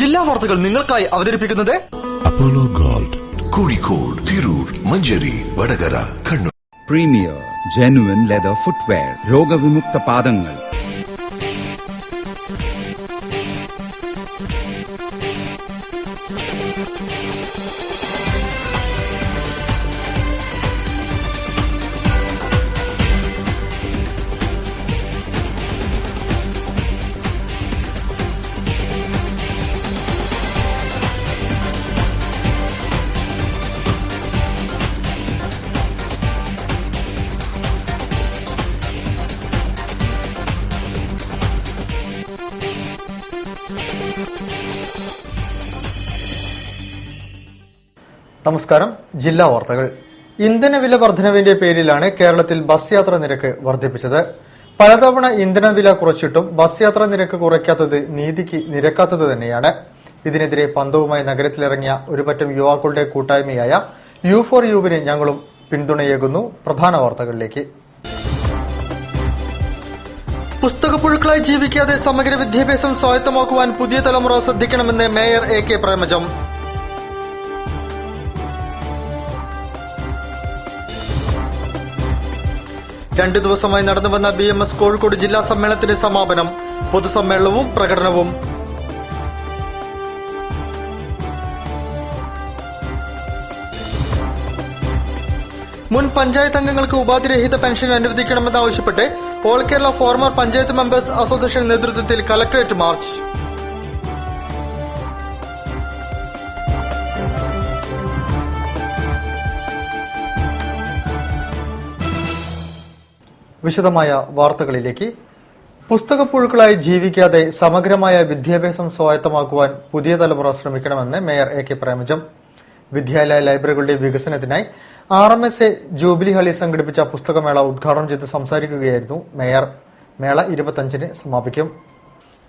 ജില്ലാ വാർത്തകൾ നിങ്ങൾക്കായി അവതരിപ്പിക്കുന്നത് Apollo gold, Kozhikode, Tirur, Manjeri, Vadakara, Kannur. Premier genuine leather footwear, രോഗവിമുക്ത പാദങ്ങൾ. നമസ്കാരം. ജില്ലാ വാർത്തകൾ. ഇന്ധന വില വർധനവിന്റെ പേരിലാണ് കേരളത്തിൽ ബസ് യാത്രാ നിരക്ക് വർദ്ധിപ്പിച്ചത്. പലതവണ ഇന്ധനവില കുറച്ചിട്ടും ബസ് യാത്രാ നിരക്ക് കുറയ്ക്കാത്തത് നീതിക്ക് നിരക്കാത്തത് തന്നെയാണ്. ഇതിനെതിരെ പന്തവുമായി നഗരത്തിലിറങ്ങിയ ഒരുപറ്റം യുവാക്കളുടെ കൂട്ടായ്മയായ U4Uവിന് ഞങ്ങളും പിന്തുണയേകുന്നു. പ്രധാന വാർത്തകളിലേക്ക്. പുസ്തകപ്പുഴുക്കളായി ജീവിക്കാതെ സമഗ്ര വിദ്യാഭ്യാസം സ്വായത്തമാക്കുവാൻ പുതിയ തലമുറ ശ്രദ്ധിക്കണമെന്ന് മേയർ AK പ്രേമജം. രണ്ടു ദിവസമായി നടന്നുവന്ന BMS കോഴിക്കോട് ജില്ലാ സമ്മേളനത്തിന്റെ സമാപനം. പൊതുസമ്മേളനവും പ്രകടനവും. മുൻ പഞ്ചായത്ത് അംഗങ്ങൾക്ക് ഉപാധിരഹിത പെൻഷൻ അനുവദിക്കണമെന്നാവശ്യപ്പെട്ട് all Kerala former panchayat members association നേതൃത്വത്തിൽ കലക്ടറേറ്റ് മാർച്ച്. വിശദമായ വാർത്തകളിലേക്ക്. പുസ്തകപ്പുഴുക്കളായി ജീവിക്കാതെ സമഗ്രമായ വിദ്യാഭ്യാസം സ്വായത്തമാക്കുവാൻ പുതിയ തലമുറ ശ്രമിക്കണമെന്ന് മേയർ AK പ്രേമജം. വിദ്യാലയ ലൈബ്രറികളുടെ വികസനത്തിനായി RMSA ജൂബിലി ഹാളിൽ സംഘടിപ്പിച്ച പുസ്തകമേള ഉദ്ഘാടനം ചെയ്ത് സംസാരിക്കുകയായിരുന്നു മേയർ. മേള 25-ന് സമാപിക്കും.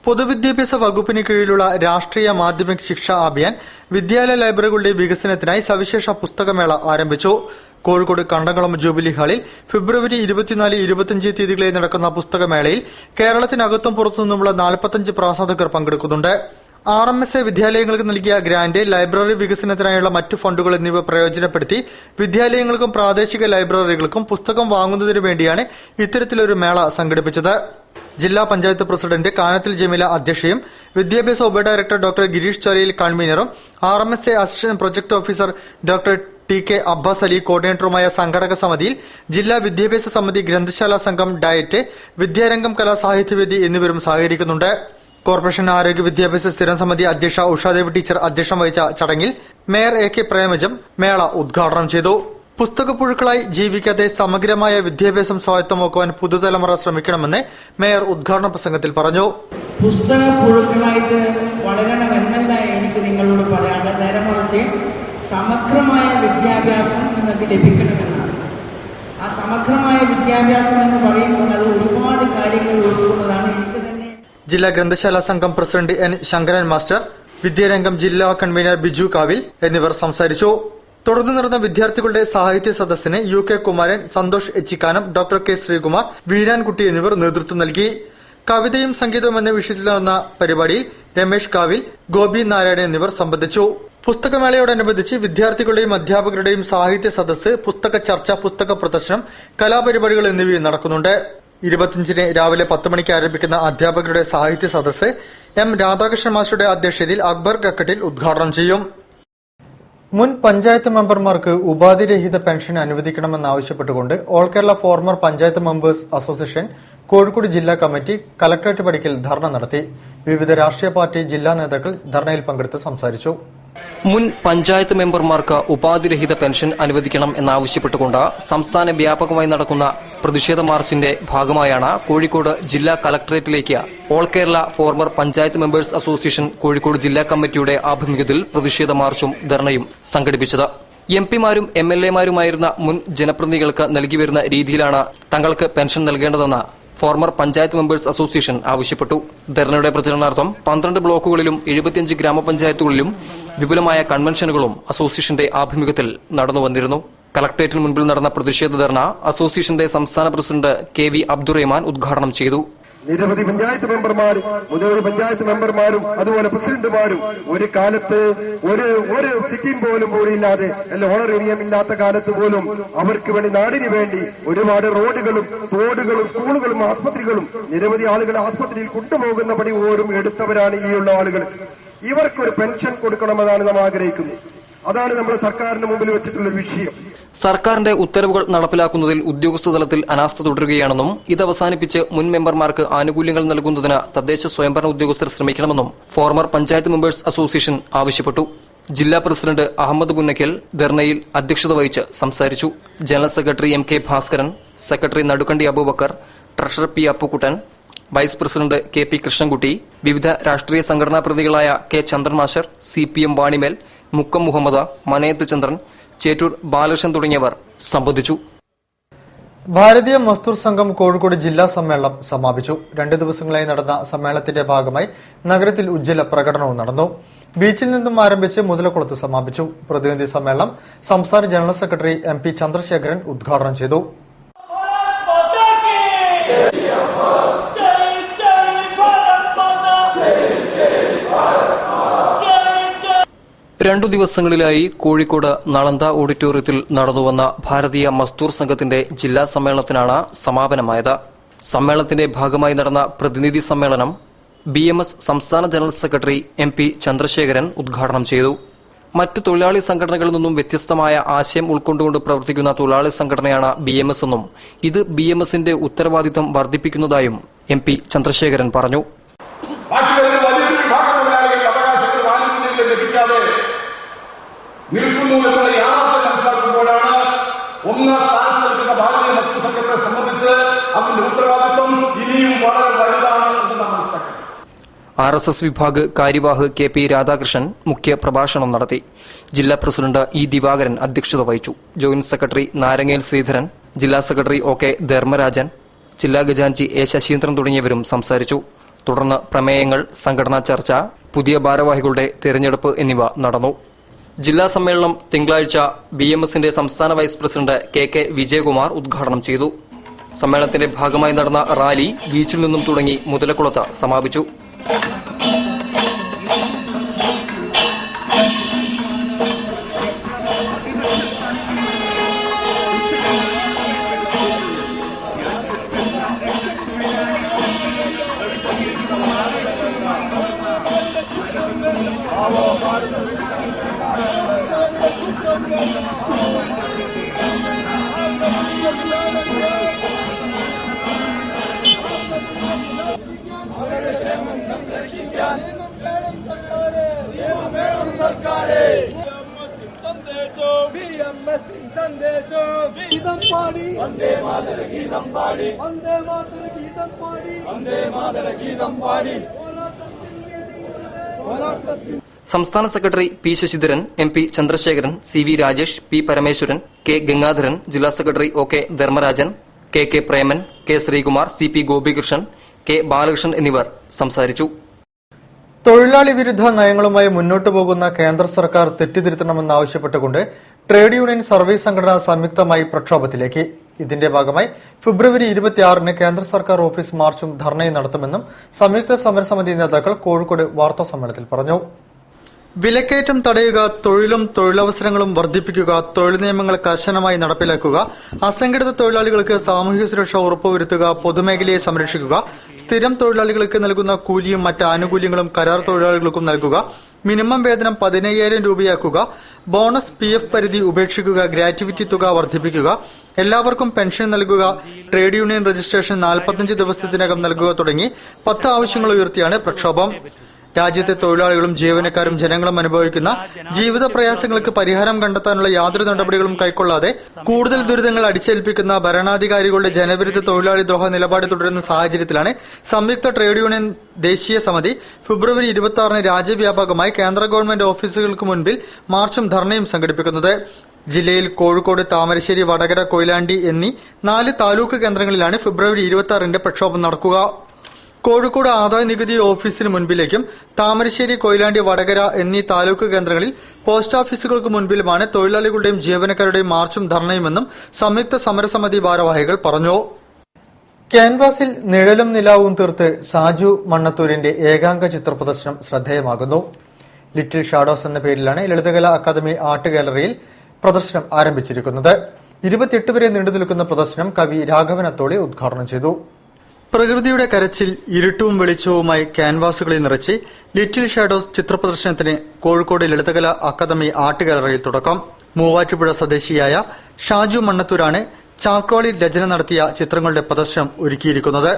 പൊതുവിദ്യാഭ്യാസ വകുപ്പിന് കീഴിലുള്ള രാഷ്ട്രീയ മാധ്യമിക് ശിക്ഷാ അഭിയാൻ വിദ്യാലയ ലൈബ്രറികളുടെ വികസനത്തിനായി സവിശേഷ പുസ്തകമേള ആരംഭിച്ചു. കോഴിക്കോട് കണ്ടംകുളം ജൂബിലി ഹാളിൽ ഫെബ്രുവരി 24-25 തീയതികളിൽ നടക്കുന്ന പുസ്തകമേളയിൽ കേരളത്തിനകത്തും പുറത്തുനിന്നുമുള്ള 45 പ്രാസാദകർ പങ്കെടുക്കുന്നുണ്ട്. RMSA വിദ്യാലയങ്ങൾക്ക് നൽകിയ ഗ്രാന്റ്, ലൈബ്രറി വികസനത്തിനായുള്ള മറ്റു ഫണ്ടുകൾ എന്നിവ പ്രയോജനപ്പെടുത്തി വിദ്യാലയങ്ങൾക്കും പ്രാദേശിക ലൈബ്രറികൾക്കും പുസ്തകം വാങ്ങുന്നതിനു വേണ്ടിയാണ് ഇത്തരത്തിലൊരു മേള സംഘടിപ്പിച്ചത്. ജില്ലാ പഞ്ചായത്ത് പ്രസിഡന്റ് കാനത്തിൽ ജമീല അധ്യക്ഷയും വിദ്യാഭ്യാസ ഉപഡയറക്ടർ ഡോക്ടർ ഗിരീഷ് ചൊരയിൽ കൺവീനറും RMSA assistant project officer doctor TK Abbas Ali കോർഡിനേറ്ററുമായ സംഘടക സമിതിയിൽ ജില്ലാ വിദ്യാഭ്യാസ സമിതി, ഗ്രന്ഥശാല സംഘം, ഡയറ്റ്, വിദ്യാരംഗം, കലാസാഹിത്യവേദി എന്നിവരും സഹകരിക്കുന്നുണ്ട്. കോർപ്പറേഷൻ ആരോഗ്യ വിദ്യാഭ്യാസ സ്ഥിരം സമിതി അധ്യക്ഷ ഉഷാദേവി ടീച്ചർ അധ്യക്ഷം വഹിച്ച ചടങ്ങിൽ മേയർ AK പ്രേമജം മേള ഉദ്ഘാടനം ചെയ്തു. പുസ്തകപ്പുഴുക്കളായി ജീവിക്കാതെ സമഗ്രമായ വിദ്യാഭ്യാസം സ്വായത്തമാക്കുവാൻ പുതുതലമുറ ശ്രമിക്കണമെന്ന് മേയർ ഉദ്ഘാടന പ്രസംഗത്തിൽ പറഞ്ഞു. പുസ്തകപ്പുഴുക്കളായിട്ട് വളരണമെന്നല്ല എനിക്ക് നിങ്ങളോട് പറയാനുള്ള, നേരെ മറിച്ച് സമഗ്രമായ വിദ്യാഭ്യാസം നിങ്ങൾക്ക് ലഭിക്കണമെന്നാണ്. ആ സമഗ്രമായ വിദ്യാഭ്യാസം എന്ന് പറയുമ്പോൾ അത് ഒരുപാട് കാര്യങ്ങൾ ഉൾക്കൊള്ളുന്നതാണ്. എനിക്ക് തന്നെ ജില്ലാ ഗ്രന്ഥശാല സംഘം പ്രസിഡന്റ് N ശങ്കരൻ മാസ്റ്റർ, വിദ്യാരംഗം ജില്ലാ കൺവീനർ ബിജു കാവിൽ എന്നിവർ സംസാരിച്ചു. തുടർന്ന് നടന്ന വിദ്യാർത്ഥികളുടെ സാഹിത്യ സദസ്സിന് UK Kumaran, Santhosh Echikkanam, doctor K Sreekumar, Veerankutty എന്നിവർ നേതൃത്വം നൽകി. കവിതയും സംഗീതവും എന്ന വിഷയത്തിൽ നടന്ന പരിപാടിയിൽ രമേശ് കാവിൽ, ഗോപി നാരായണൻ എന്നിവർ സംബന്ധിച്ചു. പുസ്തകമേളയോടനുബന്ധിച്ച് വിദ്യാർത്ഥികളുടെയും അധ്യാപകരുടെയും സാഹിത്യ സദസ്സ്, പുസ്തക ചർച്ച, പുസ്തക പ്രദർശനം, കലാപരിപാടികൾ എന്നിവയും നടക്കുന്നുണ്ട്. 25-ന് രാവിലെ 10 മണിക്ക് ആരംഭിക്കുന്ന അധ്യാപകരുടെ സാഹിത്യ സദസ്സ് M രാധാകൃഷ്ണൻ മാസ്റ്ററുടെ അധ്യക്ഷതയിൽ അക്ബർ കക്കട്ടിൽ ഉദ്ഘാടനം ചെയ്യും. മുൻ പഞ്ചായത്ത് മെമ്പർമാർക്ക് ഉപാധിരഹിത പെൻഷൻ അനുവദിക്കണമെന്നാവശ്യപ്പെട്ടുകൊണ്ട് all Kerala former panchayat members association Kozhikode ജില്ലാ കമ്മിറ്റി കലക്ടറേറ്റ് പടിക്കൽ ധർണ നടത്തി. വിവിധ രാഷ്ട്രീയ പാർട്ടി ജില്ലാ നേതാക്കൾ ധർണയിൽ പങ്കെടുത്ത് സംസാരിച്ചു. മുൻ പഞ്ചായത്ത് മെമ്പർമാർക്ക് ഉപാധിരഹിത പെൻഷൻ അനുവദിക്കണം എന്നാവശ്യപ്പെട്ടുകൊണ്ട് സംസ്ഥാന വ്യാപകമായി നടക്കുന്ന പ്രതിഷേധ മാർച്ചിന്റെ ഭാഗമായാണ് കോഴിക്കോട് ജില്ലാ കലക്ടറേറ്റിലേക്ക് all Kerala former panchayat members association Kozhikode ജില്ലാ കമ്മിറ്റിയുടെ ആഭിമുഖ്യത്തിൽ പ്രതിഷേധ മാർച്ചും ധർണയും സംഘടിപ്പിച്ചത്. MP-മാരും MLA-മാരുമായിരുന്ന മുൻ ജനപ്രതിനിധികൾക്ക് നൽകിവരുന്ന രീതിയിലാണ് തങ്ങൾക്ക് പെൻഷൻ നൽകേണ്ടതെന്ന് ഫോർമർ പഞ്ചായത്ത് മെമ്പേഴ്സ് അസോസിയേഷൻ ആവശ്യപ്പെട്ടു. ധർണയുടെ പ്രചരണാർത്ഥം 12 ബ്ലോക്കുകളിലും 75 ഗ്രാമപഞ്ചായത്തുകളിലും വിപുലമായ കൺവെൻഷനുകളും അസോസിയേഷന്റെ ആഭിമുഖ്യത്തിൽ നടന്നുവന്നിരുന്നു. കളക്ടറേറ്റിന് മുൻപിൽ നടന്ന പ്രതിഷേധ ധർണ അസോസിയേഷന്റെ സംസ്ഥാന പ്രസിഡന്റ് KV അബ്ദുറഹ്മാൻ ഉദ്ഘാടനം ചെയ്തു. നിരവധി പഞ്ചായത്ത് മെമ്പർമാരും നിരവധി പഞ്ചായത്ത് മെമ്പർമാരും അതുപോലെ പ്രസിഡന്റുമാരും ഒരു കാലത്ത് ഒരു സിറ്റിംഗ് പോലും കൂടിയില്ലാതെ അല്ല ഓണറേറിയം ഇല്ലാത്ത കാലത്ത് പോലും അവർക്ക് വേണ്ടി നാടിന് വേണ്ടി ഒരുപാട് റോഡുകളും തോടുകളും സ്കൂളുകളും ആസ്പത്രികളും നിരവധി ആളുകൾ ആസ്പത്രിയിൽ കൊണ്ടുപോകുന്ന പണി പോലും എടുത്തവരാണ് ഈ ഉള്ള ആളുകൾ. ഇവർക്കൊരു പെൻഷൻ കൊടുക്കണമെന്നാണ് നാം ആഗ്രഹിക്കുന്നത്. അതാണ് നമ്മുടെ സർക്കാരിന് മുമ്പിൽ വെച്ചിട്ടുള്ള വിഷയം. സർക്കാരിന്റെ ഉത്തരവുകൾ നടപ്പിലാക്കുന്നതിൽ ഉദ്യോഗസ്ഥ തലത്തിൽ അനാസ്ഥ തുടരുകയാണെന്നും ഇത് അവസാനിപ്പിച്ച് മുൻ മെമ്പർമാർക്ക് ആനുകൂല്യങ്ങൾ നൽകുന്നതിന് തദ്ദേശ സ്വയംഭരണ ഉദ്യോഗസ്ഥർ ശ്രമിക്കണമെന്നും ഫോർമർ പഞ്ചായത്ത് മെമ്പേഴ്സ് അസോസിയേഷൻ ആവശ്യപ്പെട്ടു. ജില്ലാ പ്രസിഡന്റ് അഹമ്മദ് പുന്നക്കൽ ധർണയിൽ അധ്യക്ഷത വഹിച്ച് സംസാരിച്ചു. General secretary M K Bhaskaran, secretary Nadukkandi Aboobacker, treasurer P Appukuttan, vice president K P Krishnankutty, വിവിധ രാഷ്ട്രീയ സംഘടനാ പ്രതികളായ K Chandran master, CPM Vanimel, Mukkam Muhammed, Manayath Chandran, Chettur Balakrishnan തുടങ്ങിയവർ സംബന്ധിച്ചു. ഭാരതീയ മസ്ദൂർ സംഘം കോഴിക്കോട് ജില്ലാ സമ്മേളനം സമാപിച്ചു. 2 ദിവസങ്ങളായി നടന്ന സമ്മേളനത്തിന്റെ ഭാഗമായി നഗരത്തിൽ ഉജ്ജ്വല പ്രകടനവും നടന്നു. ബീച്ചിൽ നിന്നും ആരംഭിച്ച് മുതലക്കുളത്ത് സമാപിച്ചു. പ്രതിനിധി സമ്മേളനം സംസ്ഥാന ജനറൽ സെക്രട്ടറി MP ചന്ദ്രശേഖരൻ ഉദ്ഘാടനം ചെയ്തു. രണ്ടു ദിവസങ്ങളിലായി കോഴിക്കോട് നളന്ദ ഓഡിറ്റോറിയത്തിൽ നടന്നുവന്ന ഭാരതീയ മസ്ദൂർ സംഘത്തിന്റെ ജില്ലാ സമ്മേളനത്തിനാണ് സമാപനമായത്. സമ്മേളനത്തിന്റെ ഭാഗമായി നടന്ന പ്രതിനിധി സമ്മേളനം BMS സംസ്ഥാന ജനറൽ സെക്രട്ടറി MP ചന്ദ്രശേഖരൻ ഉദ്ഘാടനം ചെയ്തു. മറ്റ് തൊഴിലാളി സംഘടനകളിൽ നിന്നും വ്യത്യസ്തമായ ആശയം ഉൾക്കൊണ്ടുകൊണ്ട് പ്രവർത്തിക്കുന്ന തൊഴിലാളി സംഘടനയാണ് BMS എന്നും ഇത് BMSന്റെ ഉത്തരവാദിത്തം വർദ്ധിപ്പിക്കുന്നതായും MP ചന്ദ്രശേഖരൻ പറഞ്ഞു. നിൽക്കുന്നു എന്നുള്ള യാഥാർത്ഥ്യം മനസ്സിലാക്കുമ്പോഴാണ് ഒന്നാം സ്ഥാനത്ത് നിൽക്കുന്ന ഭാരതീയ മസ്ദൂർ സംഘത്തെ സംബന്ധിച്ച് അതിന്റെ ഉത്തരവാദിത്വം ഇനിയും വളരെ വലുതാണ് എന്ന് നാം മനസ്സിലാക്കണം. RSS വിഭാഗ് കാര്യവാഹ് KP രാധാകൃഷ്ണൻ മുഖ്യ പ്രഭാഷണം നടത്തി. ജില്ലാ പ്രസിഡന്റ് E ദിവാകരൻ അധ്യക്ഷത വഹിച്ചു. ജോയിന്റ് സെക്രട്ടറി നാരങ്ങേൽ ശ്രീധരൻ, ജില്ലാ സെക്രട്ടറി OK ധർമ്മരാജൻ, ജില്ലാ ഖജാൻജി A ശശീന്ദ്രൻ തുടങ്ങിയവരും സംസാരിച്ചു. തുടർന്ന് പ്രമേയങ്ങൾ, സംഘടനാ ചർച്ച, പുതിയ ഭാരവാഹികളുടെ തെരഞ്ഞെടുപ്പ് എന്നിവ നടന്നു. ജില്ലാ സമ്മേളനം തിങ്കളാഴ്ച BMSന്റെ സംസ്ഥാന വൈസ് പ്രസിഡന്റ് KK വിജയകുമാർ ഉദ്ഘാടനം ചെയ്തു. സമ്മേളനത്തിന്റെ ഭാഗമായി നടന്ന റാലി ബീച്ചിൽ നിന്നും തുടങ്ങി മുതലക്കുളത്ത് സമാപിച്ചു. സംസ്ഥാന secretary P Sasidharan, MP Chandrasekharan, CV Rajesh, P Parameswaran, K Gangadharan, ജില്ലാ secretary OK Dharmarajan, KK Preman, K Sreekumar, CP Gopikrishnan, K Balakrishnan എന്നിവർ സംസാരിച്ചു. തൊഴിലാളി വിരുദ്ധ നയങ്ങളുമായി മുന്നോട്ടു പോകുന്ന കേന്ദ്ര സർക്കാർ തെറ്റിദ്ധരുത്തണമെന്നാവശ്യപ്പെട്ടുകൊണ്ട് ട്രേഡ് യൂണിയൻ സർവീസ് സംഘടന സംയുക്തമായി പ്രക്ഷോഭത്തിലേക്ക്. ഇതിന്റെ ഭാഗമായി ഫെബ്രുവരി 26-ന് കേന്ദ്ര സർക്കാർ ഓഫീസ് മാർച്ചും ധർണയും നടത്തുമെന്നും സംയുക്ത സമരസമിതി നേതാക്കൾ കോഴിക്കോട് വാർത്താസമ്മേളനത്തിൽ പറഞ്ഞു. വിലക്കയറ്റം തടയുക, തൊഴിലും തൊഴിലവസരങ്ങളും വർദ്ധിപ്പിക്കുക, തൊഴിൽ നിയമങ്ങൾ കർശനമായി നടപ്പിലാക്കുക, അസംഘടിത തൊഴിലാളികൾക്ക് സാമൂഹിക സുരക്ഷ ഉറപ്പുവരുത്തുക, പൊതുമേഖലയെ സംരക്ഷിക്കുക, സ്ഥിരം തൊഴിലാളികൾക്ക് നൽകുന്ന കൂലിയും മറ്റ് ആനുകൂല്യങ്ങളും കരാർ തൊഴിലാളികൾക്കും നൽകുക, മിനിമം വേതനം 15,000 രൂപയാക്കുക, ബോണസ് PF പരിധി ഉപേക്ഷിക്കുക, ഗ്രാറ്റുവിറ്റി തുക വർദ്ധിപ്പിക്കുക, എല്ലാവർക്കും പെൻഷൻ നൽകുക, ട്രേഡ് യൂണിയൻ രജിസ്ട്രേഷൻ 45 ദിവസത്തിനകം നൽകുക തുടങ്ങി 10 ആവശ്യങ്ങൾ ഉയർത്തിയാണ് പ്രക്ഷോഭം. രാജ്യത്തെ തൊഴിലാളികളും ജീവനക്കാരും ജനങ്ങളും അനുഭവിക്കുന്ന ജീവിത പ്രയാസങ്ങൾക്ക് പരിഹാരം കണ്ടെത്താനുള്ള യാതൊരു നടപടികളും കൈക്കൊള്ളാതെ കൂടുതൽ ദുരിതങ്ങൾ അടിച്ചേൽപ്പിക്കുന്ന ഭരണാധികാരികളുടെ ജനവിരുദ്ധ തൊഴിലാളി ദ്രോഹ നിലപാട് തുടരുന്ന സാഹചര്യത്തിലാണ് സംയുക്ത ട്രേഡ് യൂണിയൻ ദേശീയ സമിതി ഫെബ്രുവരി 26-ന് രാജ്യവ്യാപകമായി കേന്ദ്ര ഗവൺമെന്റ് ഓഫീസുകൾക്ക് മുൻപിൽ മാർച്ചും ധർണയും സംഘടിപ്പിക്കുന്നത്. ജില്ലയിൽ കോഴിക്കോട്, താമരശ്ശേരി, വടകര, കൊയിലാണ്ടി എന്നീ 4 താലൂക്ക് കേന്ദ്രങ്ങളിലാണ് ഫെബ്രുവരി 26-ന്റെ പ്രക്ഷോഭം നടക്കുക. കോഴിക്കോട് ആദായ നികുതി ഓഫീസിന് മുൻപിലേക്കും താമരശ്ശേരി, കൊയിലാണ്ടി, വടകര എന്നീ താലൂക്ക് കേന്ദ്രങ്ങളിൽ പോസ്റ്റ് ഓഫീസുകൾക്ക് മുൻപിലുമാണ് തൊഴിലാളികളുടെയും ജീവനക്കാരുടെയും മാർച്ചും ധർണയുമെന്നും സംയുക്ത സമരസമിതി ഭാരവാഹികൾ പറഞ്ഞു. ക്യാൻവാസിൽ നിഴലും നിലാവും തീർത്ത് സാജു മണ്ണത്തൂരിന്റെ ഏകാംഗ ചിത്ര പ്രദർശനം ശ്രദ്ധേയമാകുന്നു. ലിറ്റിൽ ഷാഡോസ് എന്ന പേരിലാണ് ലളിതകലാ അക്കാദമി ആർട്ട് ഗാലറിയിൽ പ്രദർശനം ആരംഭിച്ചിരിക്കുന്നത്. 28 വരെ നീണ്ടുനിൽക്കുന്ന പ്രദർശനം കവി രാഘവൻ അത്തോളി ഉദ്ഘാടനം ചെയ്തു. പ്രകൃതിയുടെ കരച്ചിൽ ഇരുട്ടും വെളിച്ചവുമായി ക്യാൻവാസുകളിൽ നിറച്ച് ലിറ്റിൽ ഷാഡോസ് ചിത്ര പ്രദർശനത്തിന് കോഴിക്കോട് ലളിതകലാ അക്കാദമി ആർട്ട് ഗാലറിയിൽ തുടക്കം. മൂവാറ്റുപുഴ സ്വദേശിയായ ഷാജു മണ്ണത്തൂരാണ് ചാക്രോളിൽ രചന നടത്തിയ ചിത്രങ്ങളുടെ പ്രദർശനം ഒരുക്കിയിരിക്കുന്നത്.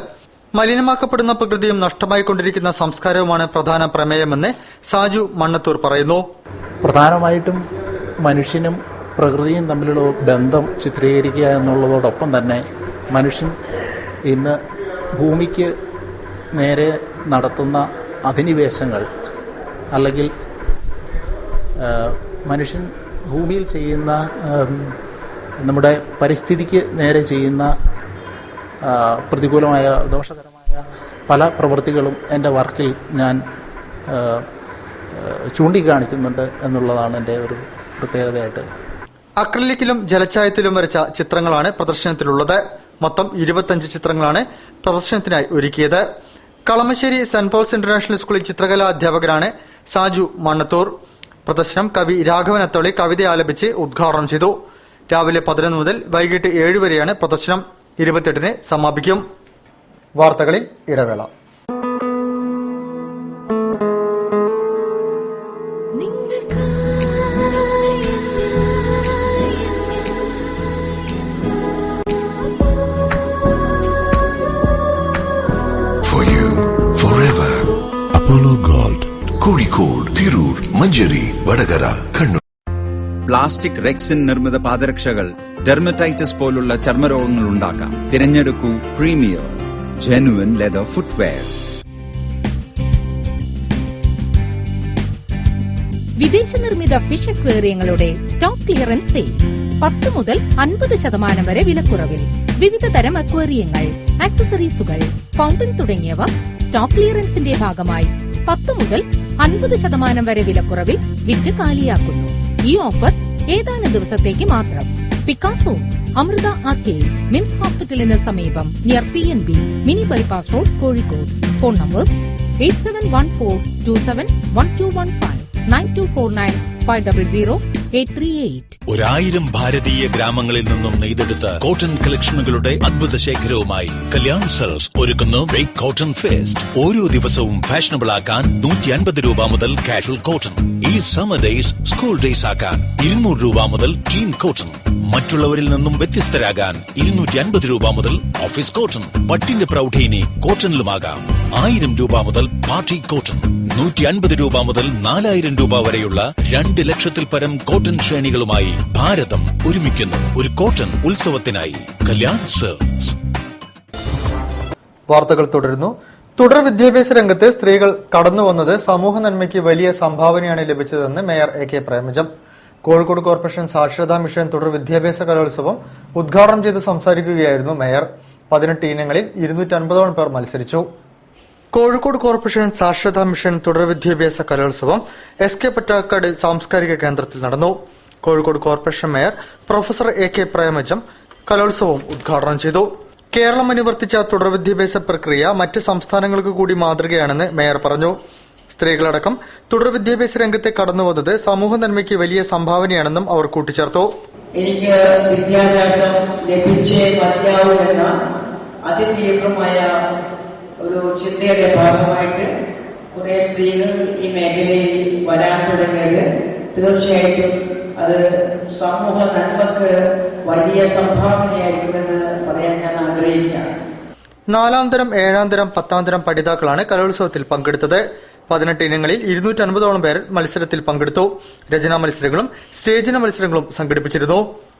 മലിനമാക്കപ്പെടുന്ന പ്രകൃതിയും നഷ്ടമായിക്കൊണ്ടിരിക്കുന്ന സംസ്കാരവുമാണ് പ്രധാന പ്രമേയമെന്ന് സാജു മണ്ണത്തൂർ പറയുന്നു. പ്രധാനമായിട്ടും മനുഷ്യനും പ്രകൃതിയും തമ്മിലുള്ള ബന്ധം ചിത്രീകരിക്കുക എന്നുള്ളതോടൊപ്പം തന്നെ മനുഷ്യൻ ഇന്ന് ഭൂമിക്ക് നേരെ നടത്തുന്ന അധിനിവേശങ്ങൾ അല്ലെങ്കിൽ മനുഷ്യൻ ഭൂമിയിൽ ചെയ്യുന്ന നമ്മുടെ പരിസ്ഥിതിക്ക് നേരെ ചെയ്യുന്ന പ്രതികൂലമായ ദോഷകരമായ പല പ്രവൃത്തികളും എൻ്റെ വർക്കിൽ ഞാൻ ചൂണ്ടിക്കാണിക്കുന്നുണ്ട് എന്നുള്ളതാണ് എൻ്റെ ഒരു പ്രത്യേകതയായിട്ട്. അക്രിലിക്കിലും ജലച്ചായത്തിലും വരച്ച ചിത്രങ്ങളാണ് പ്രദർശനത്തിലുള്ളത്. മൊത്തം 25 ചിത്രങ്ങളാണ് പ്രദർശനത്തിനായി ഒരുക്കിയത്. കളമശ്ശേരി സെന്റ് പോൾസ് ഇന്റർനാഷണൽ സ്കൂളിൽ ചിത്രകലാ അധ്യാപകനാണ് സാജു മണ്ണത്തൂർ. പ്രദർശനം കവി രാഘവൻ അത്തോളി കവിത ആലപിച്ച് ഉദ്ഘാടനം ചെയ്തു. രാവിലെ 11 മുതൽ വൈകിട്ട് 7 വരെയാണ് പ്രദർശനം. 28-ന് സമാപിക്കും. വാർത്തകളിൽ ഇടവേള. For you, forever. Apollo Gold, Kozhikode, Tirur, Manjari, Vadagara, Kannur. Plastic rexine നിർമ്മിത പാദരക്ഷകൾ ഡെർമറ്റൈറ്റിസ് പോലുള്ള ചർമ്മരോഗങ്ങൾ ഉണ്ടാക്കാം. തിരഞ്ഞെടുക്കൂ പ്രീമിയർ ജെനുവിൻ ലെതർ ഫുട്വെയർ. വിദേശ നിർമ്മിത ഫിഷ് അക്വേറിയങ്ങളുടെ സ്റ്റോക്ക് ക്ലിയറൻസ് സെയിൽ 10 മുതൽ 50% വരെ വിലക്കുറവിൽ. വിവിധ തരം അക്വേറിയങ്ങൾ, ആക്സസറീസുകൾ, ഫൗണ്ടൻ തുടങ്ങിയവ സ്റ്റോക്ക് ക്ലിയറൻസിന്റെ ഭാഗമായി 10 മുതൽ 50% വരെ വിലക്കുറവിൽ വിറ്റ് കാലിയാക്കുന്നു. ഈ ഓഫർ ഏതാനും ദിവസത്തേക്ക് മാത്രം. പിക്കാസോ, അമൃത ആർക്കേഡ്, മിംസ് ഹോസ്പിറ്റലിന് സമീപം, near PNB, mini bypass road, Kozhikode. Phone numbers 8714271215, 9249500838. 1000 ഭാരതീയ ഗ്രാമങ്ങളിൽ നിന്നും നെയ്തെടുത്ത കോട്ടൺ കളക്ഷനുകളുടെ അദ്ഭുത ശേഖരവുമായി കല്യാൺ സെൽസ് ഒരുക്കുന്നു ബിഗ് കോട്ടൺ ഫെസ്റ്റ്. ഓരോ ദിവസവും ഫാഷനബിൾ ആക്കാൻ 150 രൂപ മുതൽ കാഷ്വൽ കോട്ടൺ. ഈ സമ്മർ ഡേയ്സ് സ്കൂൾ ഡേയ്സ് ആക്കാൻ 200 രൂപ മുതൽ ടീം കോട്ടൺ. മറ്റുള്ളവരിൽ നിന്നും വ്യത്യസ്തരാകാൻ 250 രൂപ മുതൽ ഓഫീസ് കോട്ടൺ. പട്ടിന്റെ പ്രൗഢിനി കോട്ടണിലുമാകാം. 1000 രൂപ മുതൽ പാർട്ടി കോട്ടൺ. 150 രൂപ മുതൽ 4000 രൂപ വരെയുള്ള 2 ലക്ഷത്തിൽ പരം കോട്ടൺ ശ്രേണികളുമായി ഭാരതം ഒരുമിക്കുന്നു ഒരു കോട്ടൺ ഉത്സവത്തിനായി. കല്യാൺ സെൽസ്. വാർത്തകൾ തുടരുന്നു. തുടർ വിദ്യാഭ്യാസ രംഗത്ത് സ്ത്രീകൾ കടന്നുവന്നത് സമൂഹ നന്മയ്ക്ക് വലിയ സംഭാവനയാണ് ലഭിച്ചതെന്ന് mayor AK Premajam. Kozhikode corporation സാക്ഷരതാ മിഷൻ തുടർ വിദ്യാഭ്യാസ കലോത്സവം ഉദ്ഘാടനം ചെയ്ത് സംസാരിക്കുകയായിരുന്നു മേയർ. 18 ഇനങ്ങളിൽ 250ഓളം പേർ മത്സരിച്ചു. കോഴിക്കോട് കോർപ്പറേഷൻ സാക്ഷരതാ മിഷൻ തുടർ വിദ്യാഭ്യാസ കലോത്സവം SK പൊറ്റക്കാട് സാംസ്കാരിക കേന്ദ്രത്തിൽ നടന്നു. Kozhikode corporation mayor professor AK Premajam കലോത്സവം ഉദ്ഘാടനം ചെയ്തു. കേരളം അനുവർത്തിച്ച തുടർ വിദ്യാഭ്യാസ പ്രക്രിയ മറ്റ് സംസ്ഥാനങ്ങൾക്ക് കൂടി മാതൃകയാണെന്ന് മേയർ പറഞ്ഞു. സ്ത്രീകളടക്കം തുടർ വിദ്യാഭ്യാസ രംഗത്തെ കടന്നുവന്നത് സമൂഹ നന്മയ്ക്ക് വലിയ സംഭാവനയാണെന്നും അവർ കൂട്ടിച്ചേർത്തു. എനിക്ക് വിദ്യാഭ്യാസം ലഭിച്ചേ മതിയാവുമെന്ന അതിതീവ്രമായ ഒരു ചിന്തയുടെ ഭാഗമായിട്ട് കുറെ സ്ത്രീകൾ ഈ മേഖലയിൽ വരാൻ തുടങ്ങിയത് തീർച്ചയായിട്ടും അത് സമൂഹ നന്മക്ക് വലിയ സംഭാവനയായിരിക്കുമെന്ന് പറയാൻ ഞാൻ ആഗ്രഹിക്കുകയാണ്. 4ാം തരം, 7ാം തരം, 10ാം തരം പഠിതാക്കളാണ് കലോത്സവത്തിൽ പങ്കെടുത്തത്. 18 ഇനങ്ങളിൽ 250ഓളം പേർ മത്സരത്തിൽ പങ്കെടുത്തു. രചനാ മത്സരങ്ങളും സ്റ്റേജിന മത്സരങ്ങളും സംഘടിപ്പിച്ചിരുന്നു.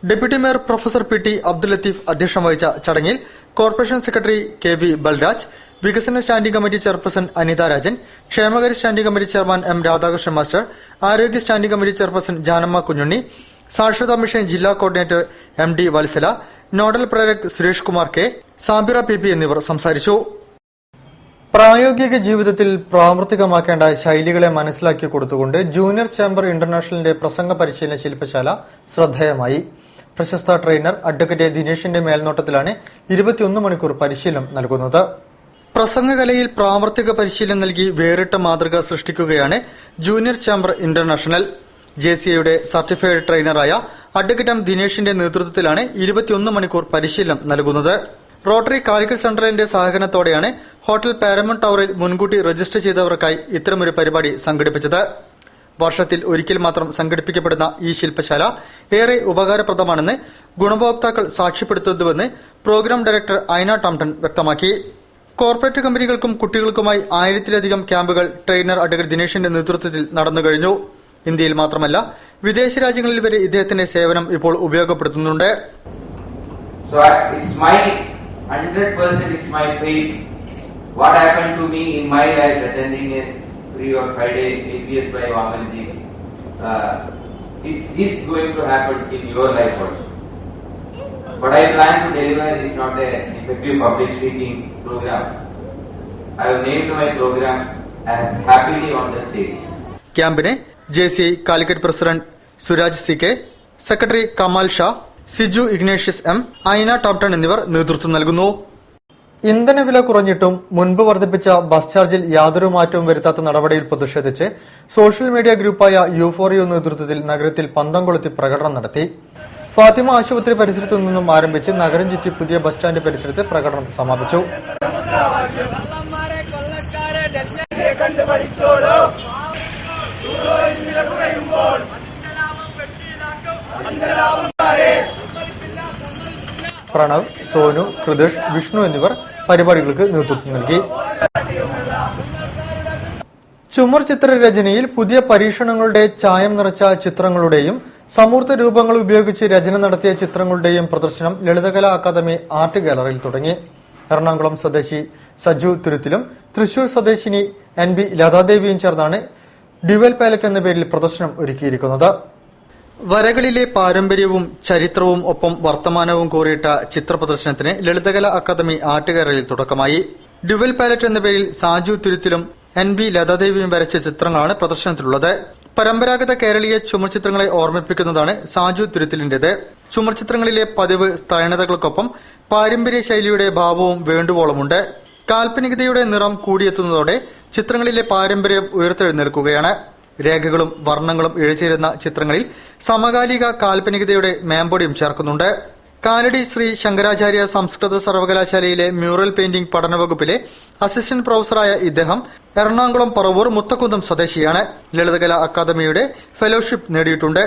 Deputy mayor professor PT Abdul Latheef അധ്യക്ഷം വഹിച്ച ചടങ്ങിൽ കോർപ്പറേഷൻ സെക്രട്ടറി KV ബൽരാജ്, വികസന standing committee chairperson Anitha Rajan, ക്ഷേമകാര്യ standing committee chairman M Radhakrishnan master, ആരോഗ്യ standing committee chairperson Janamma Kunhunni, സാക്ഷരതാ മിഷൻ ജില്ലാ കോർഡിനേറ്റർ MD വത്സല, നോഡൽ പ്രേരക് സുരേഷ് കുമാർ K, സാബിറ PP എന്നിവർ സംസാരിച്ചു. പ്രായോഗിക ജീവിതത്തിൽ പ്രാവർത്തികമാക്കേണ്ട ശൈലികളെ മനസ്സിലാക്കി കൊടുത്തുകൊണ്ട് ജൂനിയർ ചേംബർ ഇന്റർനാഷണലിന്റെ പ്രസംഗ പരിശീലന ശില്പശാല ശ്രദ്ധേയമായി. പ്രശസ്ത ട്രെയിനർ അഡ്വക്കേറ്റ് ദിനേശിന്റെ മേൽനോട്ടത്തിലാണ് 21 മണിക്കൂർ പരിശീലനം നൽകുന്നത്. പ്രസംഗകലയിൽ പ്രാവർത്തിക പരിശീലനം നൽകി വേറിട്ട മാതൃക സൃഷ്ടിക്കുകയാണ് ജൂനിയർ ചേംബർ ഇന്റർനാഷണൽ. JCIയുടെ സർട്ടിഫൈഡ് ട്രെയിനറായ അഡ്വക്കേറ്റ് എം ദിനേശിന്റെ നേതൃത്വത്തിലാണ് 21 മണിക്കൂർ പരിശീലനം നൽകുന്നത്. റോട്ടറി കാലിക്കറ്റ് സെൻട്രലിന്റെ സഹകരണത്തോടെയാണ് ഹോട്ടൽ പാരമൗണ്ട് ടവറിൽ മുൻകൂട്ടി രജിസ്റ്റർ ചെയ്തവർക്കായി ഇത്തരമൊരു പരിപാടി സംഘടിപ്പിച്ചത്. വർഷത്തിൽ ഒരിക്കൽ മാത്രം സംഘടിപ്പിക്കപ്പെടുന്ന ഈ ശില്പശാല ഏറെ ഉപകാരപ്രദമാണെന്ന് ഗുണഭോക്താക്കൾ സാക്ഷ്യപ്പെടുത്തുന്നുവെന്ന് പ്രോഗ്രാം ഡയറക്ടർ ഐന ടോംടൺ വ്യക്തമാക്കി. കോർപ്പറേറ്റ് കമ്പനികൾക്കും കുട്ടികൾക്കുമായി 1000-ലധികം ക്യാമ്പുകൾ ട്രെയിനർ അഡ്വക്കേറ്റ് ദിനേശിന്റെ നേതൃത്വത്തിൽ നടന്നുകഴിഞ്ഞു. ഇന്ത്യയിൽ മാത്രമല്ല വിദേശ രാജ്യങ്ങളിൽ വരെ ഇദ്ദേഹത്തിന്റെ സേവനം ഇപ്പോൾ ഉപയോഗപ്പെടുത്തുന്നുണ്ട്. So it's my 100%, it's my faith. What happened to me in my life attending a 3 or 5 day APS by Vamanji, it is going to happen in your life also. What I plan to deliver is not an effective public speaking program. I have named my program Happily on the Stage. ക്യാമ്പിനെ JCI Calicut president Suraj CK, secretary Kamal Shah, Siju Ignatius M, ഐന ടോംടൺ എന്നിവർ നേതൃത്വം നൽകുന്നു. ഇന്ധനവില കുറഞ്ഞിട്ടും മുൻപ് വർദ്ധിപ്പിച്ച bus ചാർജിൽ യാതൊരു മാറ്റവും വരുത്താത്ത നടപടിയിൽ പ്രതിഷേധിച്ച് സോഷ്യൽ മീഡിയ ഗ്രൂപ്പായ യൂഫോറിയോ നേതൃത്വത്തിൽ നഗരത്തിൽ പന്തം കൊളുത്തി പ്രകടനം നടത്തി. ഫാത്തിമ ആശുപത്രി പരിസരത്തു നിന്നും ആരംഭിച്ച് നഗരം ചുറ്റി പുതിയ ബസ് സ്റ്റാൻഡ് പരിസരത്ത് പ്രകടനം സമാപിച്ചു. പ്രണവ്, സോനു, കൃതേഷ്, വിഷ്ണു എന്നിവർ പരിപാടികൾക്ക് നേതൃത്വം നൽകി. ചുമർ ചിത്രരചനയിൽ പുതിയ പരീക്ഷണങ്ങളുടെ ചായം നിറച്ച ചിത്രങ്ങളുടെയും സമൂർത്ത രൂപങ്ങൾ ഉപയോഗിച്ച് രചന നടത്തിയ ചിത്രങ്ങളുടെയും പ്രദർശനം ലളിതകലാ അക്കാദമി ആർട്ട് ഗാലറിയിൽ തുടങ്ങി. എറണാകുളം സ്വദേശി സജു തുരുത്തിലും തൃശൂർ സ്വദേശിനി NB ലതാദേവിയും ചേർന്നാണ് ഡ്യുവൽ പാലറ്റ് എന്ന പേരിൽ പ്രദർശനം ഒരുക്കിയിരിക്കുന്നത്. വരകളിലെ പാരമ്പര്യവും ചരിത്രവും ഒപ്പം വർത്തമാനവും കോറിയിട്ട ചിത്ര പ്രദർശനത്തിന് ലളിതകലാ അക്കാദമി ആർട്ട് ഗാലറിയിൽ തുടക്കമായി. ഡ്യുവൽ പാലറ്റ് എന്ന പേരിൽ സാജു തുരുത്തിലും NB ലതാദേവിയും വരച്ച ചിത്രങ്ങളാണ് പ്രദർശനത്തിലുള്ളത്. പരമ്പരാഗത കേരളീയ ചുമർചിത്രങ്ങളെ ഓർമ്മിപ്പിക്കുന്നതാണ് സാജു തുരുത്തിലിന്റേത്. ചുമർചിത്രങ്ങളിലെ പതിവ് സ്ത്രൈണതകൾക്കൊപ്പം പാരമ്പര്യ ശൈലിയുടെ ഭാവവും വേണ്ടുവോളമുണ്ട്. കാൽപ്പനികതയുടെ നിറം കൂടിയെത്തുന്നതോടെ ചിത്രങ്ങളിലെ പാരമ്പര്യം ഉയർത്തെഴുന്നേൽക്കുകയാണ്. രേഖകളും വർണ്ണങ്ങളും ഇഴചേരുന്ന ചിത്രങ്ങളിൽ സമകാലിക കാൽപ്പനികതയുടെ മേമ്പൊടിയും ചേർക്കുന്നുണ്ട്. കാലടി ശ്രീ ശങ്കരാചാര്യ സംസ്കൃത സർവകലാശാലയിലെ മ്യൂറൽ പെയിന്റിംഗ് പഠനവകുപ്പിലെ അസിസ്റ്റന്റ് പ്രൊഫസറായ ഇദ്ദേഹം എറണാകുളം പറവൂർ മുത്തക്കുന്നം സ്വദേശിയാണ്. ലളിതകലാ അക്കാദമിയുടെ ഫെലോഷിപ്പ് നേടിയിട്ടുണ്ട്.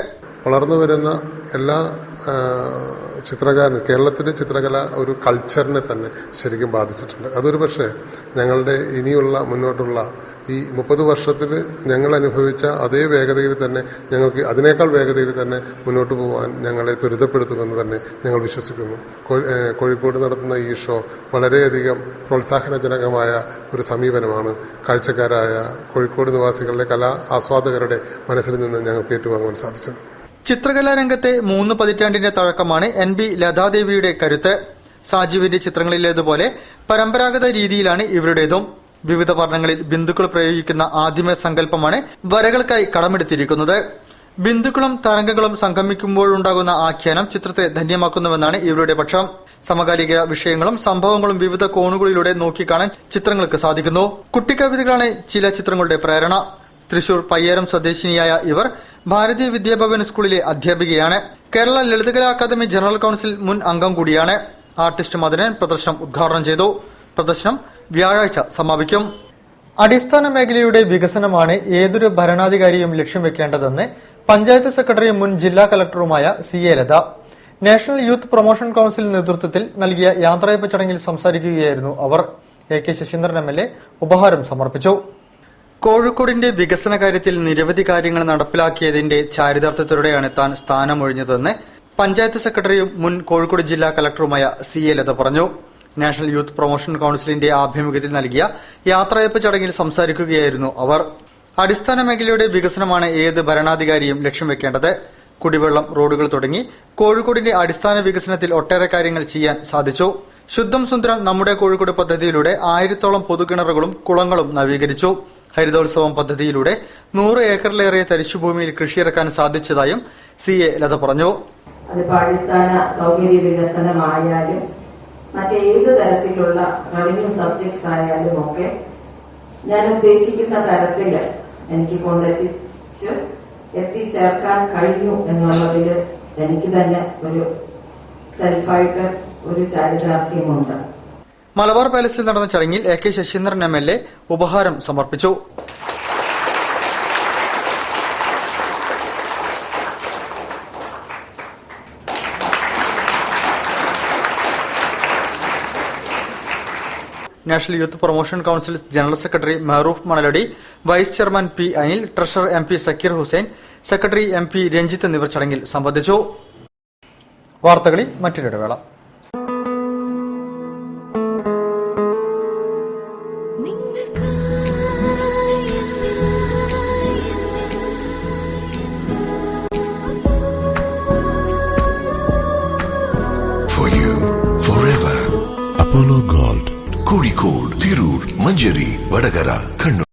വളർന്നു വരുന്ന എല്ലാ ചിത്രകാരനും കേരളത്തിലെ ചിത്രകല ഒരു കൾച്ചറിനെ തന്നെ ശരിക്കും ബാധിച്ചിട്ടുണ്ട്. അതൊരു പക്ഷേ ഞങ്ങളുടെ ഇനിയുള്ള മുന്നോട്ടുള്ള ഈ 30 വർഷത്തിൽ ഞങ്ങൾ അനുഭവിച്ച അതേ വേഗതയിൽ തന്നെ ഞങ്ങൾക്ക് അതിനേക്കാൾ വേഗതയിൽ തന്നെ മുന്നോട്ട് പോകാൻ ഞങ്ങളെ ത്വരിതപ്പെടുത്തുമെന്ന് തന്നെ ഞങ്ങൾ വിശ്വസിക്കുന്നു. കോഴിക്കോട് നടത്തുന്ന ഈ ഷോ വളരെയധികം പ്രോത്സാഹനജനകമായ ഒരു സമീപനമാണ് കാഴ്ചക്കാരായ കോഴിക്കോട് നിവാസികളുടെ കലാ ആസ്വാദകരുടെ മനസ്സിൽ നിന്ന് ഞങ്ങൾക്ക് ഏറ്റുവാങ്ങുവാൻ സാധിച്ചത്. ചിത്രകലാരംഗത്തെ 3 പതിറ്റാണ്ടിന്റെ തഴക്കമാണ് NB ലതാദേവിയുടെ കരുത്ത്. സാജുവിന്റെ ചിത്രങ്ങളിലേതുപോലെ പരമ്പരാഗത രീതിയിലാണ് ഇവരുടേതും. വിവിധ വർണ്ണങ്ങളിൽ ബിന്ദുക്കൾ പ്രയോഗിക്കുന്ന ആദിമ സങ്കല്പമാണ് വരകൾക്കായി കടമെടുത്തിരിക്കുന്നത്. ബിന്ദുക്കളും തരംഗങ്ങളും സംഗമിക്കുമ്പോഴുണ്ടാകുന്ന ആഖ്യാനം ചിത്രത്തെ ധന്യമാക്കുന്നുവെന്നാണ് ഇവരുടെ പക്ഷം. സമകാലിക വിഷയങ്ങളും സംഭവങ്ങളും വിവിധ കോണുകളിലൂടെ നോക്കിക്കാണാൻ ചിത്രങ്ങൾക്ക് സാധിക്കുന്നു. കുട്ടിക്കവിതകളാണ് ചില ചിത്രങ്ങളുടെ പ്രേരണ. തൃശൂർ പയ്യാരം സ്വദേശിനിയായ ഇവർ ഭാരതീയ വിദ്യാഭവൻ സ്കൂളിലെ അധ്യാപികയാണ്. Kerala Lalithakala academy general council മുൻ അംഗം കൂടിയാണ്. ആർട്ടിസ്റ്റ് മദനൻ പ്രദർശനം ഉദ്ഘാടനം ചെയ്തു. പ്രദർശനം വ്യാഴാഴ്ച സമാപിക്കും. അടിസ്ഥാന മേഖലയുടെ വികസനമാണ് ഏതൊരു ഭരണാധികാരിയും ലക്ഷ്യം വെക്കേണ്ടതെന്ന് പഞ്ചായത്ത് സെക്രട്ടറിയും മുൻ ജില്ലാ കളക്ടറുമായ CA Latha national youth promotion council നേതൃത്വത്തിൽ നൽകിയ യാത്രയപ്പ് ചടങ്ങിൽ സംസാരിക്കുകയായിരുന്നു അവർ. AK ശശീന്ദ്രൻ MLA ഉപഹാരം സമർപ്പിച്ചു. കോഴിക്കോടിന്റെ വികസന കാര്യത്തിൽ നിരവധി കാര്യങ്ങൾ നടപ്പിലാക്കിയതിന്റെ ചാരിതാർത്ഥ്യത്തോടെയാണ് താൻ സ്ഥാനമൊഴിഞ്ഞതെന്ന് പഞ്ചായത്ത് സെക്രട്ടറിയും മുൻ കോഴിക്കോട് ജില്ലാ കളക്ടറുമായ CA ലത പറഞ്ഞു. നാഷണൽ യൂത്ത് പ്രൊമോഷൻ കൌൺസിലിന്റെ ആഭിമുഖ്യത്തിൽ നൽകിയ യാത്രയപ്പ് ചടങ്ങിൽ സംസാരിക്കുകയായിരുന്നു അവർ. അടിസ്ഥാന മേഖലയുടെ വികസനമാണ് ഏത് ഭരണാധികാരിയും ലക്ഷ്യം വെക്കേണ്ടത്. കുടിവെള്ളം, റോഡുകൾ തുടങ്ങി കോഴിക്കോടിന്റെ അടിസ്ഥാന വികസനത്തിൽ ഒട്ടേറെ കാര്യങ്ങൾ ചെയ്യാൻ സാധിച്ചു. ശുദ്ധം സുന്ദരം നമ്മുടെ കോഴിക്കോട് പദ്ധതിയിലൂടെ 1000ഓളം പൊതുകിണറുകളും കുളങ്ങളും നവീകരിച്ചു. ഹരിതോത്സവം പദ്ധതിയിലൂടെ 100 ഏക്കറിലേറെ തരിശുഭൂമിയിൽ കൃഷിയിറക്കാൻ സാധിച്ചതായും CA ലത പറഞ്ഞു. അതിപ്പോൾ അടിസ്ഥാന സൗകര്യ വികസനമായാലും മറ്റേത് തരത്തിലുള്ള റവന്യൂ സബ്ജക്ട്സ് ആയാലും ഒക്കെ ഞാൻ ഉദ്ദേശിക്കുന്ന തരത്തിൽ എനിക്ക് എത്തിച്ചേർക്കാൻ കഴിഞ്ഞു എന്നുള്ളതിൽ എനിക്ക് തന്നെ ഒരു സെൽഫായിട്ട് ഒരു ചാരിതാർത്ഥ്യമുണ്ട്. മലബാർ പാലസിൽ നടന്ന ചടങ്ങിൽ AK ശശീന്ദ്രൻ MLA ഉപഹാരം സമർപ്പിച്ചു. National youth promotion council general secretary Mehroof Manalady, vice chairman P. Anil, treasurer MP Sakeer Hussain, secretary MP Ranjith എന്നിവർ ചടങ്ങിൽ സംബന്ധിച്ചു. വാർത്തകളിൽ മറ്റൊരിടവേള. For you, forever. Apollo Gold. Kozhikode, Tirur, Manjeri, Vadagara, Kannur.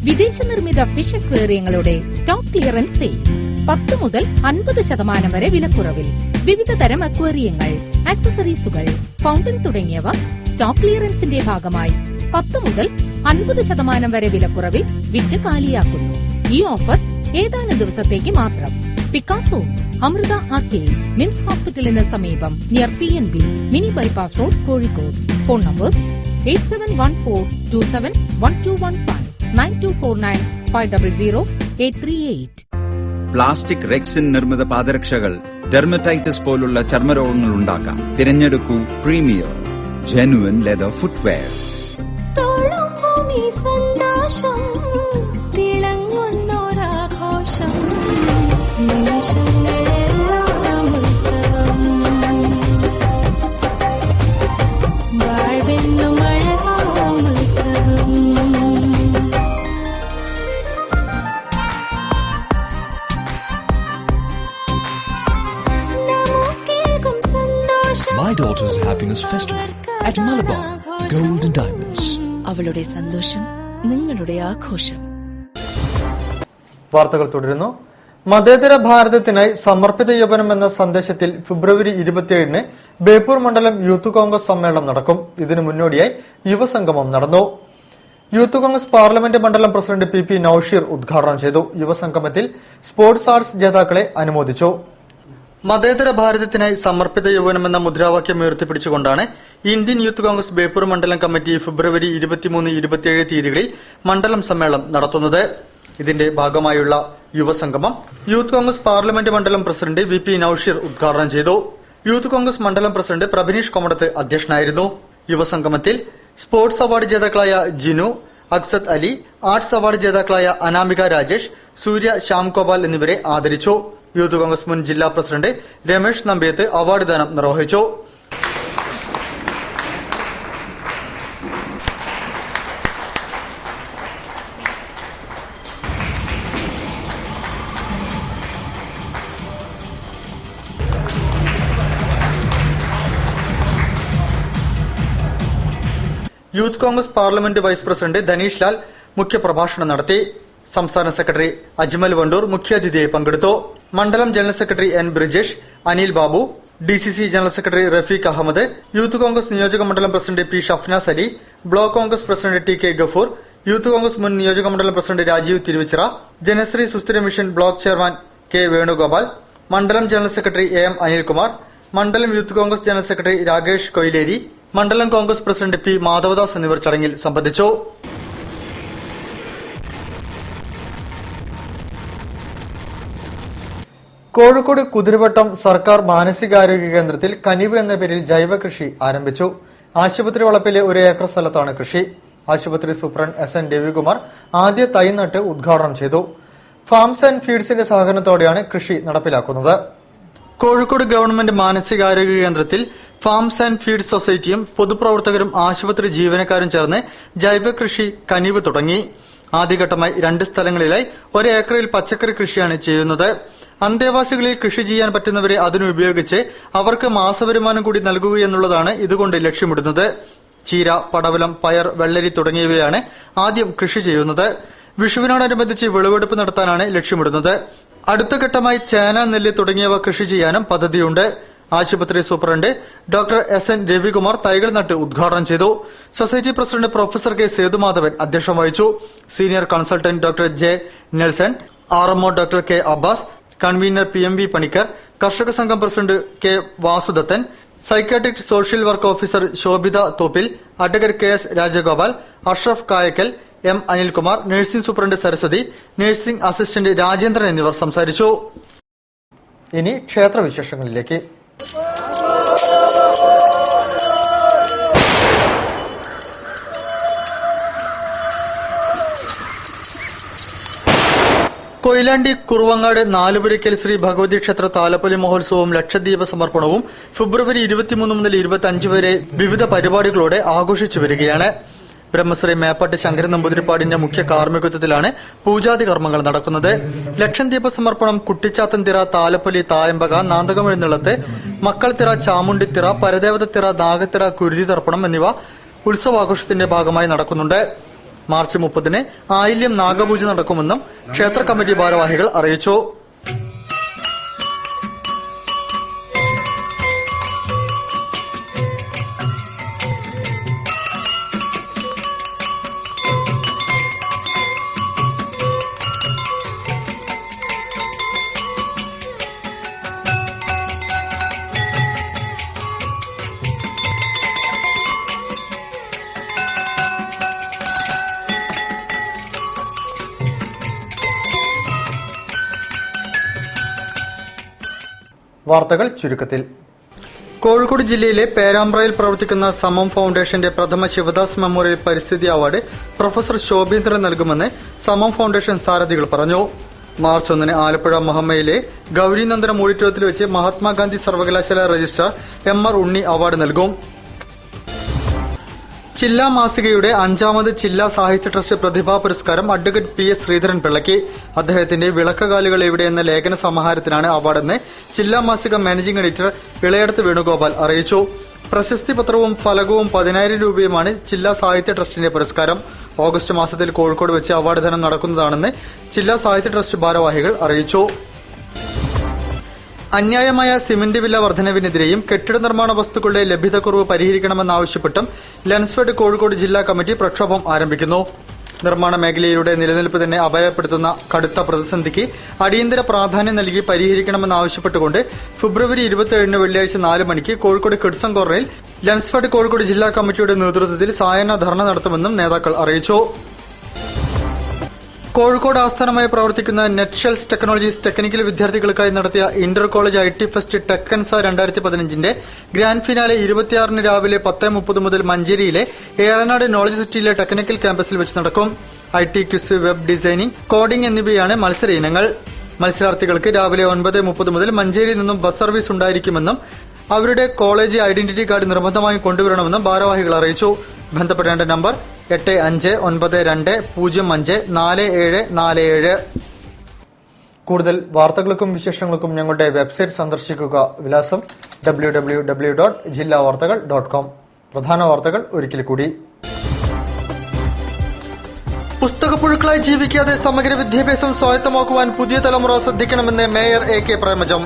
വിദേശ നിർമ്മിത ഫിഷ് അക്വേറിയങ്ങളുടെ സ്റ്റോക്ക് ക്ലിയറൻസ് സെയിൽ 10 മുതൽ 50% വരെ വിലക്കുറവിൽ. വിവിധ തരം അക്വേറിയങ്ങൾ, ആക്സസറീസുകൾ, ഫൗണ്ടൻ തുടങ്ങിയവ സ്റ്റോക്ക് ക്ലിയറൻസിന്റെ ഭാഗമായി 10 മുതൽ 50% വരെ വിലക്കുറവിൽ വിറ്റ് കാലിയാക്കുന്നു. ഈ ഓഫർ ഏതാനും ദിവസത്തേക്ക് മാത്രം. പിക്കാസോ, അമൃത ആർക്കേഡ്, മിംസ് ഹോസ്പിറ്റലിന് സമീപം, near PNB, mini bypass road, Kozhikode. Phone numbers 8714271215, 9249500838. Plastic rexine നിർമ്മിത പാദരക്ഷകൾ ഡെർമറ്റൈറ്റിസ് പോലുള്ള ചർമ്മരോഗങ്ങൾ ഉണ്ടാക്കാം. തിരഞ്ഞെടുക്കൂ premier genuine leather footwear. My daughter's happiness festival at Malabar Gold and Diamonds. അവളുടെ സന്തോഷം നിങ്ങളുടെ ആഘോഷം. വാർത്തകൾ തുടരുന്നു. മതേതര ഭാരതത്തിനായി സമർപ്പിത യൗവനം എന്ന സന്ദേശത്തിൽ ഫെബ്രുവരി 27-ന് ബേപ്പൂർ മണ്ഡലം യൂത്ത് കോൺഗ്രസ് സമ്മേളനം നടക്കും. ഇതിനു മുന്നോടിയായി യുവസംഗമം നടന്നു. യൂത്ത് കോൺഗ്രസ് പാർലമെന്റ് മണ്ഡലം പ്രസിഡന്റ് PP നൌഷീർ ഉദ്ഘാടനം ചെയ്തു. യുവസംഗമത്തിൽ സ്പോർട്സ് ആർട്സ് ജേതാക്കളെ അനുമോദിച്ചു. മതേതര ഭാരതത്തിനായി സമർപ്പിത യൗവനം എന്ന മുദ്രാവാക്യം ഉയർത്തിപ്പിടിച്ചുകൊണ്ടാണ് ഇന്ത്യൻ യൂത്ത് കോൺഗ്രസ് ബേപ്പൂർ മണ്ഡലം കമ്മിറ്റി ഫെബ്രുവരി 23-27 തീയതികളിൽ മണ്ഡലം സമ്മേളനം നടത്തുന്നത്. ഇതിന്റെ ഭാഗമായുള്ള യുവസംഗമം യൂത്ത് കോൺഗ്രസ് പാർലമെന്റ് മണ്ഡലം പ്രസിഡന്റ് VP നൌഷീർ ഉദ്ഘാടനം ചെയ്തു. യൂത്ത് കോൺഗ്രസ് മണ്ഡലം പ്രസിഡന്റ് പ്രഭിനീഷ് കൊമടത്ത് അധ്യക്ഷനായിരുന്നു. യുവസംഗമത്തിൽ സ്പോർട്സ് അവാർഡ് ജേതാക്കളായ ജിനു, അക്സദ് അലി, ആർട്സ് അവാർഡ് ജേതാക്കളായ അനാമിക രാജേഷ്, സൂര്യ ശ്യാംഗോപാൽ എന്നിവരെ ആദരിച്ചു. യൂത്ത് കോൺഗ്രസ് മുൻ ജില്ലാ പ്രസിഡന്റ് രമേശ് നമ്പ്യത്ത് അവാർഡ് ദാനം നിർവഹിച്ചു. Youth Congress parliament vice president Dhaneesh Lal മുഖ്യപ്രഭാഷണം നടത്തി. സംസ്ഥാന സെക്രട്ടറി അജ്മൽ വണ്ടൂർ മുഖ്യാതിഥിയായി പങ്കെടുത്തു. മണ്ഡലം general secretary N. Brijesh, Anil Babu, DCC general secretary Rafeeq Ahammed, youth Congress നിയോജക മണ്ഡലം president P. Shafnas Ali, block Congress president TK Gafoor, youth Congress മുൻ നിയോജക മണ്ഡലം president Rajeev Thiruvichira, Janasree Susthira mission block chairman K. Venugopal, മണ്ഡലം ജനറൽ സെക്രട്ടറി AM അനിൽകുമാർ, മണ്ഡലം youth Congress general secretary Rakesh Koileri, മണ്ഡലം കോൺഗ്രസ് പ്രസിഡന്റ് P. മാധവദാസ് എന്നിവർ ചടങ്ങിൽ സംബന്ധിച്ചു. കോഴിക്കോട് കുതിരവട്ടം സർക്കാർ മാനസികാരോഗ്യ കേന്ദ്രത്തിൽ കനിവ് എന്ന പേരിൽ ജൈവ കൃഷി ആരംഭിച്ചു. ആശുപത്രി വളപ്പിലെ 1 ഏക്കർ സ്ഥലത്താണ് കൃഷി. ആശുപത്രി സൂപ്രണ്ട് SN രവികുമാർ ആദ്യ തൈ നട്ട് ഉദ്ഘാടനം ചെയ്തു. ഫാംസ് ആൻഡ് ഫീഡ്സിന്റെ സഹകരണത്തോടെയാണ് കൃഷി നടപ്പിലാക്കുന്നത്. കോഴിക്കോട് ഗവൺമെന്റ് മാനസികാരോഗ്യ കേന്ദ്രത്തിൽ ഫാംസ് ആൻഡ് ഫീഡ് സൊസൈറ്റിയും പൊതുപ്രവർത്തകരും ആശുപത്രി ജീവനക്കാരും ചേർന്ന് ജൈവ കൃഷി കനിവ് തുടങ്ങി. ആദ്യഘട്ടമായി 2 സ്ഥലങ്ങളിലായി 1 ഏക്കറിൽ പച്ചക്കറി കൃഷിയാണ് ചെയ്യുന്നത്. അന്തേവാസികളിൽ കൃഷി ചെയ്യാൻ പറ്റുന്നവരെ അതിനുപയോഗിച്ച് അവർക്ക് മാസവരുമാനം കൂടി നൽകുകയെന്നുള്ളതാണ് ഇതുകൊണ്ട് ലക്ഷ്യമിടുന്നത്. ചീര, പടവലം, പയർ, വെള്ളരി തുടങ്ങിയവയാണ് ആദ്യം കൃഷി ചെയ്യുന്നത്. വിഷുവിനോടനുബന്ധിച്ച് വിളവെടുപ്പ് നടത്താനാണ് ലക്ഷ്യമിടുന്നത്. അടുത്ത ഘട്ടമായി ചേന, നെല്ല് തുടങ്ങിയവ കൃഷി ചെയ്യാനും പദ്ധതിയുണ്ട്. ആശുപത്രി സൂപ്രണ്ട് ഡോക്ടർ SN രവികുമാർ തൈകൾ നട്ട് ഉദ്ഘാടനം ചെയ്തു. Society president professor K Sethumadhavan അധ്യക്ഷം വഹിച്ചു. Senior consultant doctor J Nelson, RMO doctor K Abbas, convener PMV Panicker, കർഷക സംഘം president K Vasudathan, psychiatric social work officer Shobhitha Thoppil, advocate KS Rajagopal, Ashraf Kayakkal, M Anilkumar, nursing superintendent Saraswathi, nursing assistant Rajendran എന്നിവർ സംസാരിച്ചു. ഇനി ക്ഷേത്രവിശേഷങ്ങളിലേക്ക്. കൊയിലാണ്ടി കുറുവങ്ങാട് നാലുപുരയ്ക്കൽ ശ്രീ ഭഗവതി ക്ഷേത്ര താലപ്പൊലി മഹോത്സവവും ലക്ഷദ്വീപ സമർപ്പണവും ഫെബ്രുവരി 23 മുതൽ 25 വരെ വിവിധ പരിപാടികളോടെ ആഘോഷിച്ചു വരികയാണ്. ബ്രഹ്മശ്രീ മേപ്പാട്ട് ശങ്കരൻ നമ്പൂതിരിപ്പാടിന്റെ മുഖ്യ കാർമ്മികത്വത്തിലാണ് പൂജാതി കർമ്മങ്ങൾ നടക്കുന്നത്. ലക്ഷദ്വീപ സമർപ്പണം, കുട്ടിച്ചാത്തൻതിറ, താലപ്പൊലി, തായമ്പക, നാന്തകമെഴുന്നള്ളത്ത്, മക്കൾത്തിറ, ചാമുണ്ടിത്തിറ, പരദേവതത്തിറ, നാഗത്തിറ, കുരുതി തർപ്പണം എന്നിവ ഉത്സവാഘോഷത്തിന്റെ ഭാഗമായി നടക്കുന്നുണ്ട്. മാർച്ച് 30-ന് ആയില്യം നാഗപൂജ നടക്കുമെന്നും ക്ഷേത്ര കമ്മിറ്റി ഭാരവാഹികൾ അറിയിച്ചു. വാർത്തകൾ ചുരുക്കത്തിൽ. കോഴിക്കോട് ജില്ലയിലെ പേരാമ്പ്രയിൽ പ്രവർത്തിക്കുന്ന സമം ഫൗണ്ടേഷന്റെ പ്രഥമ ശിവദാസ് മെമ്മോറിയൽ പരിസ്ഥിതി അവാർഡ് പ്രൊഫസർ ശോഭീന്ദ്രൻ നൽകുമെന്ന് സമം ഫൗണ്ടേഷൻ സാരഥികൾ പറഞ്ഞു. മാർച്ച് 1-ന് ആലപ്പുഴ മഹമ്മയിലെ ഗൌരീനന്ദനം ഓഡിറ്റോറിയത്തിൽ വെച്ച് മഹാത്മാഗാന്ധി സർവകലാശാല രജിസ്ട്രാർ MR ഉണ്ണി അവാർഡ് നൽകും. ചില്ല മാസികയുടെ 5ാമത് ചില്ല സാഹിത്യ ട്രസ്റ്റ് പ്രതിഭാ പുരസ്കാരം അഡ്വക്കേറ്റ് PS ശ്രീധരൻ പിള്ളയ്ക്ക്. അദ്ദേഹത്തിന്റെ വിളക്കകാലുകൾ എവിടെ എന്ന ലേഖന സമാഹാരത്തിനാണ് അവാർഡെന്ന് ചില്ല മാസിക മാനേജിംഗ് എഡിറ്റർ ഇളയടത്ത് വേണുഗോപാൽ അറിയിച്ചു. പ്രശസ്തി പത്രവും ഫലകവും 10,000 രൂപയുമാണ് ചില്ല സാഹിത്യ ട്രസ്റ്റിന്റെ പുരസ്കാരം. ഓഗസ്റ്റ് മാസത്തിൽ കോഴിക്കോട് വെച്ച് അവാർഡ് ദാനം നടക്കുന്നതാണെന്ന് ചില്ല സാഹിത്യ ട്രസ്റ്റ് ഭാരവാഹികൾ അറിയിച്ചു. അന്യായമായ സിമന്റ് വില വർധനവിനെതിരെയും കെട്ടിട നിർമ്മാണ വസ്തുക്കളുടെ ലഭ്യതക്കുറവ് പരിഹരിക്കണമെന്നാവശ്യപ്പെട്ടും ലെൻസ്ഫെഡ് കോഴിക്കോട് ജില്ലാ കമ്മിറ്റി പ്രക്ഷോഭം ആരംഭിക്കുന്നു. നിർമ്മാണ മേഖലയിലൂടെ നിലനിൽപ്പ് തന്നെ അപായപ്പെടുത്തുന്ന കടുത്ത പ്രതിസന്ധിക്ക് അടിയന്തര പ്രാധാന്യം നൽകി പരിഹരിക്കണമെന്നാവശ്യപ്പെട്ടുകൊണ്ട് ഫെബ്രുവരി 27-ന് വെള്ളിയാഴ്ച 4 മണിക്ക് കോഴിക്കോട് കിഡ്സൺ കോർണറിൽ ലെൻസ്ഫെഡ് കോഴിക്കോട് ജില്ലാ കമ്മിറ്റിയുടെ നേതൃത്വത്തിൽ സായാഹ്ന ധർണ നടത്തുമെന്നും നേതാക്കൾ അറിയിച്ചു. കോഴിക്കോട് ആസ്ഥാനമായി പ്രവർത്തിക്കുന്ന നെറ്റ്ഷെൽസ് ടെക്നോളജീസ് ടെക്നിക്കൽ വിദ്യാർത്ഥികൾക്കായി നടത്തിയ ഇന്റർ കോളേജ് IT ഫെസ്റ്റ് ടെക്കൻസ 2015ന്റെ ഗ്രാൻഡ് ഫിനാലെ 26-ന് രാവിലെ 10:30 മുതൽ മഞ്ചേരിയിലെ ഏറനാട് നോളജ് സിറ്റിയിലെ ടെക്നിക്കൽ ക്യാമ്പസിൽ വെച്ച് നടക്കും. IT quiz, web designing, coding എന്നിവയാണ് മത്സര ഇനങ്ങൾ. മത്സരാർത്ഥികൾക്ക് രാവിലെ 9:30 മുതൽ മഞ്ചേരിയിൽ നിന്നും ബസ് സർവീസ് ഉണ്ടായിരിക്കുമെന്നും അവരുടെ കോളേജ് ഐഡന്റിറ്റി കാർഡ് നിർബന്ധമായും കൊണ്ടുവരണമെന്നും ഭാരവാഹികൾ അറിയിച്ചു. ബന്ധപ്പെടേണ്ട നമ്പർ 8592054747. കൂടുതൽ വാർത്തകൾക്കും വിശേഷങ്ങൾക്കും ഞങ്ങളുടെ വെബ്സൈറ്റ് സന്ദർശിക്കുക. വിലാസം www.jillavartagal.com. പ്രധാന വാർത്തകൾ ഒരിക്കൽ കൂടി. പുസ്തകപ്പുഴുക്കളായി ജീവിക്കാതെ സമഗ്ര വിദ്യാഭ്യാസം സ്വായത്തമാക്കുവാൻ പുതിയ തലമുറ ശ്രദ്ധിക്കണമെന്ന് മേയർ AK പ്രേമജം.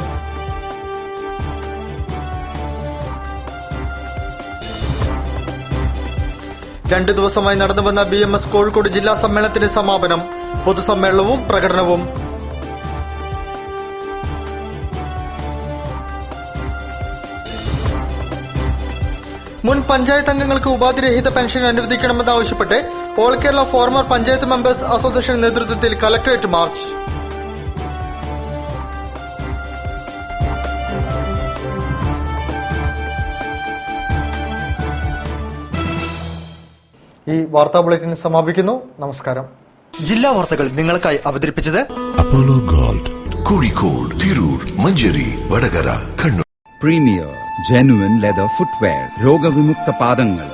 രണ്ടു ദിവസമായി നടന്നുവന്ന BMS കോഴിക്കോട് ജില്ലാ സമ്മേളനത്തിന്റെ സമാപനം. പൊതുസമ്മേളനവും പ്രകടനവും. മുൻ പഞ്ചായത്ത് അംഗങ്ങൾക്ക് ഉപാധിരഹിത പെൻഷൻ അനുവദിക്കണമെന്നാവശ്യപ്പെട്ട് all Kerala former panchayat members association നേതൃത്വത്തിൽ കലക്ടറേറ്റ് മാർച്ച്. ഈ വാർത്താ ബുള്ളറ്റിൻ സമാപിക്കുന്നു. നമസ്കാരം. ജില്ലാ വാർത്തകൾ നിങ്ങൾക്കായി അവതരിപ്പിച്ചത് Apollo gold, Kozhikode, Tirur, Manjeri, Vadakara, Kannur. Premier genuine leather footwear, രോഗവിമുക്ത പാദങ്ങൾ.